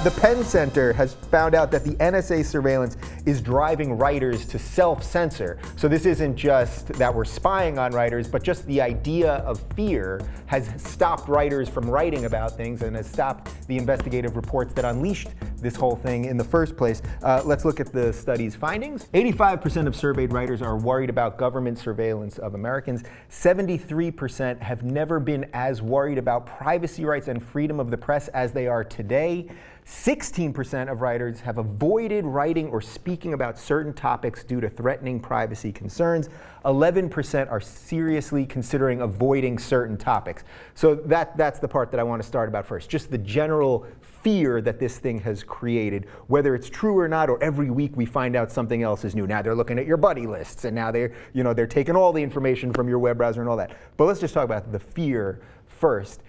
The Penn Center has found out that the NSA surveillance is driving writers to self-censor. So this isn't just that we're spying on writers, but just the idea of fear has stopped writers from writing about things and has stopped the investigative reports that unleashed this whole thing in the first place. Let's look at the study's findings. 85% of surveyed writers are worried about government surveillance of Americans. 73% have never been as worried about privacy rights and freedom of the press as they are today. 16% of writers have avoided writing or speaking about certain topics due to threatening privacy concerns. 11% are seriously considering avoiding certain topics. So that's the part that I want to start about first. Just the general fear that this thing has created, whether it's true or not, or every week we find out something else is new. Now they're looking at your buddy lists, and now they're taking all the information from your web browser and all that. But let's just talk about the fear first.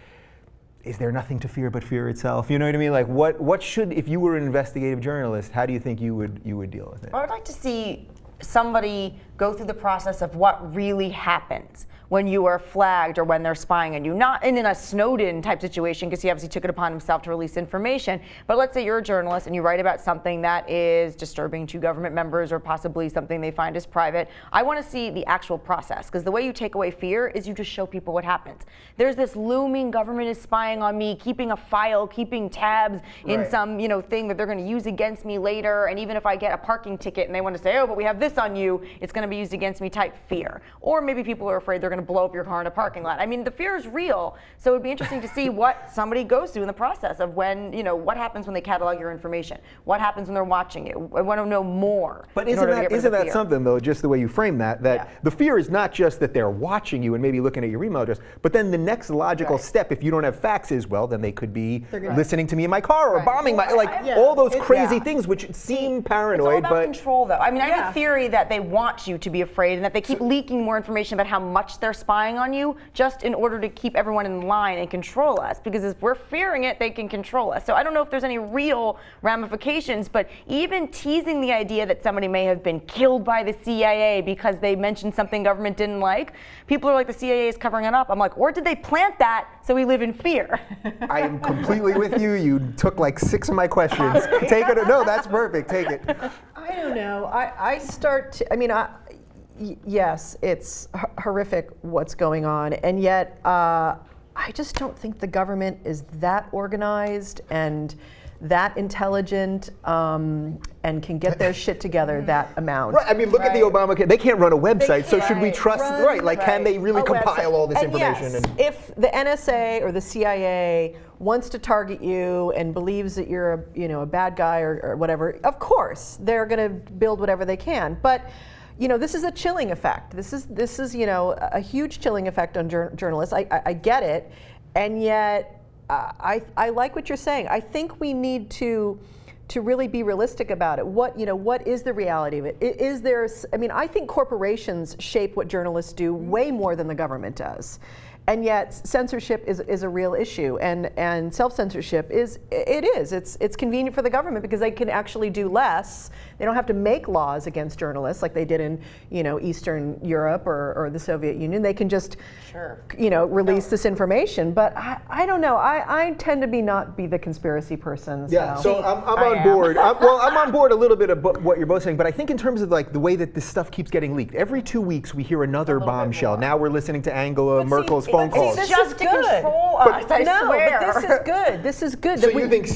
Is there nothing to fear but fear itself? You know what I mean? Like, what should, if you were an investigative journalist, how do you think you would deal with it? I would like to see somebody go through the process of what really happens when you are flagged or when they're spying on you. Not in a Snowden type situation, because he obviously took it upon himself to release information, but let's say you're a journalist and you write about something that is disturbing to government members or possibly something they find is private. I want to see the actual process, because the way you take away fear is you just show people what happens. There's this looming government is spying on me, keeping a file, keeping tabs in some thing that they're going to use against me later, and even if I get a parking ticket and they want to say, oh, but we have this on you, it's going to be used against me type fear. Or maybe people are afraid they're going to blow up your car in a parking lot. I mean, the fear is real, so it would be interesting to see what somebody goes through in the process of when, what happens when they catalog your information, what happens when they're watching you. I want to know more. But isn't that something, though, just the way you frame that the fear is not just that they're watching you and maybe looking at your email address, but then the next logical step, if you don't have facts, is, well, then they could be listening to me in my car or bombing my, all those crazy things which seem paranoid. It's all about control, though. I mean, I have a theory that they want you to be afraid and that they keep leaking more information about how much they're spying on you just in order to keep everyone in line and control us, because if we're fearing it, they can control us. So I don't know if there's any real ramifications, but even teasing the idea that somebody may have been killed by the CIA because they mentioned something government didn't like, people are like, the CIA is covering it up. I'm like, or did they plant that so we live in fear? I am completely with you. You took like 6 of my questions. Take it. No, that's perfect. Take it. I don't know. Yes, it's horrific what's going on, and yet I just don't think the government is that organized and that intelligent and can get their shit together that amount. Right. I mean, look at the Obama. They can't run a website, so should we trust? Can they really compile all this information? Yes, if the NSA or the CIA wants to target you and believes that you're a bad guy or whatever, of course they're going to build whatever they can. But this is a chilling effect. This is a huge chilling effect on journalists. I get it, and yet I like what you're saying. I think we need to really be realistic about it. What is the reality of it? Is there? I think corporations shape what journalists do way more than the government does. And yet censorship is a real issue, and self-censorship it's convenient for the government because they can actually do less. They don't have to make laws against journalists like they did in Eastern Europe or the Soviet Union. They can just release this information. But I don't know. I tend to not be the conspiracy person. So I'm on board. I'm on board a little bit of what you're both saying, but I think in terms of the way that this stuff keeps getting leaked, every 2 weeks we hear another bombshell. Now we're listening to Angela Merkel's phone calls. It's just to control us, I swear. But this is good. This is good. So you think,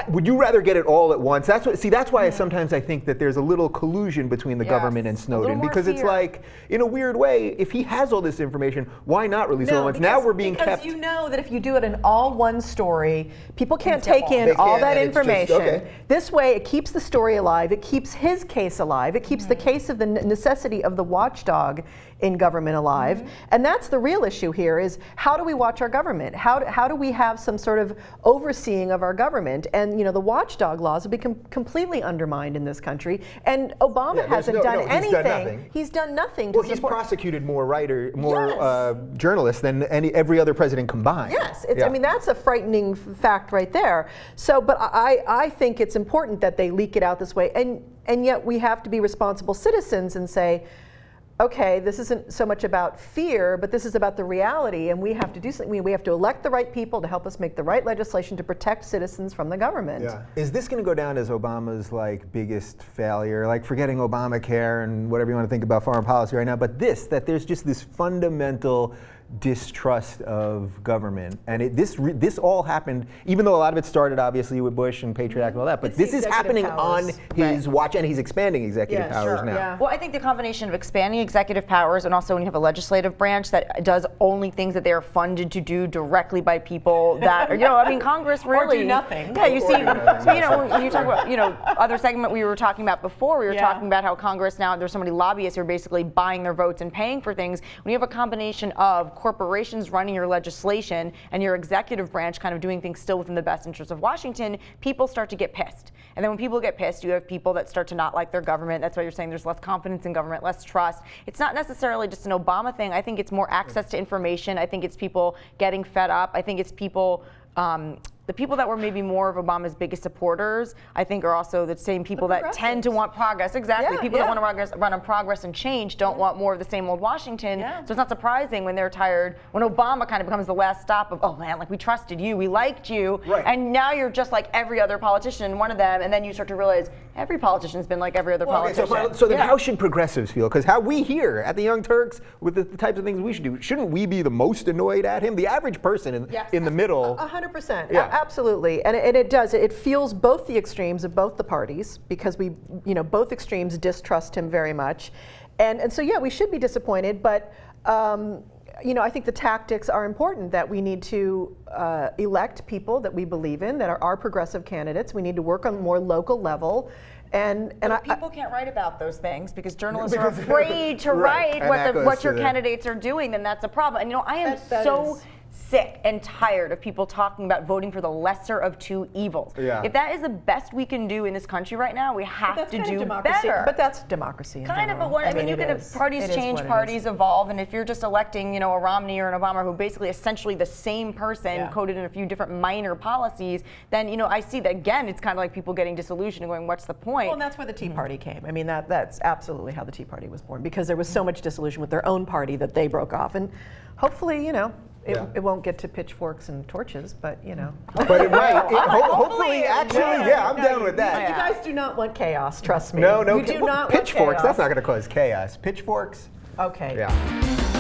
would you rather get it all at once? That's why sometimes I think that there's a little collusion between the government and Snowden, because it's like, in a weird way, if he has all this information, why not release it all at once? Now we're being kept. Because you know that if you do it in all one story, people can't take in all that information. This way, it keeps the story alive. It keeps his case alive. It keeps the case of the necessity of the watchdog in government alive. And that's the real issue here, is how do we watch our government? How do we have some sort of overseeing of our government? And the watchdog laws have become completely undermined in this country. And Obama hasn't done anything. He's done nothing. Well, he's prosecuted more journalists than every other president combined. Yes, that's a frightening fact right there. So, but I think it's important that they leak it out this way. And yet we have to be responsible citizens and say, okay, this isn't so much about fear, but this is about the reality, and we have to do something. We have to elect the right people to help us make the right legislation to protect citizens from the government. Yeah. Is this going to go down as Obama's biggest failure, forgetting Obamacare and whatever you want to think about foreign policy right now, but that there's just this fundamental distrust of government, and this all happened, even though a lot of it started obviously with Bush and Patriot Act and all that, but this is happening on his watch, and he's expanding executive powers now. Yeah. Well, I think the combination of expanding executive powers and also when you have a legislative branch that does only things that they are funded to do directly by people that are, Congress really or do nothing. Yeah, you see, so when you talk about other segment we were talking about before, we were talking about how Congress now there's so many lobbyists who are basically buying their votes and paying for things. When you have a combination of corporations running your legislation and your executive branch kind of doing things still within the best interest of Washington, people start to get pissed. And then when people get pissed, you have people that start to not like their government. That's why you're saying there's less confidence in government, less trust. It's not necessarily just an Obama thing. I think it's more access to information. I think it's people getting fed up. I think it's people the people that were maybe more of Obama's biggest supporters, I think, are also the same people that tend to want progress. Exactly. People that want to run on progress and change don't want more of the same old Washington. So it's not surprising when they're tired, when Obama kind of becomes the last stop of, oh man, we trusted you, we liked you, and now you're just like every other politician, one of them, and then you start to realize every politician's been like every other politician. So then how should progressives feel? Because how we here at the Young Turks, with the types of things we should do, shouldn't we be the most annoyed at him? The average person in the middle. 100%. Yeah. Absolutely. And it does. It feels both the extremes of both the parties because both extremes distrust him very much. And so, we should be disappointed, but I think the tactics are important, that we need to elect people that we believe in, that are our progressive candidates. We need to work on a more local level. And people can't write about those things because journalists are afraid to write what your candidates are doing. Then that's a problem. And I am so sick and tired of people talking about voting for the lesser of two evils. If that is the best we can do in this country right now, we have to do better. But that's democracy. Kind of, but you can have parties change, parties evolve, and if you're just electing, a Romney or an Obama who basically essentially the same person coded in a few different minor policies, then I see that again. It's kind of like people getting disillusioned and going, "What's the point?" Well, and that's where the Tea Party came. That's absolutely how the Tea Party was born, because there was so much disillusion with their own party that they broke off, and hopefully, it won't get to pitchforks and torches, but But it might. Hopefully, actually, I'm down with that. You guys do not want chaos, trust me. No. You do not want pitchforks. chaos. That's not going to cause chaos. Pitchforks. Okay. Yeah.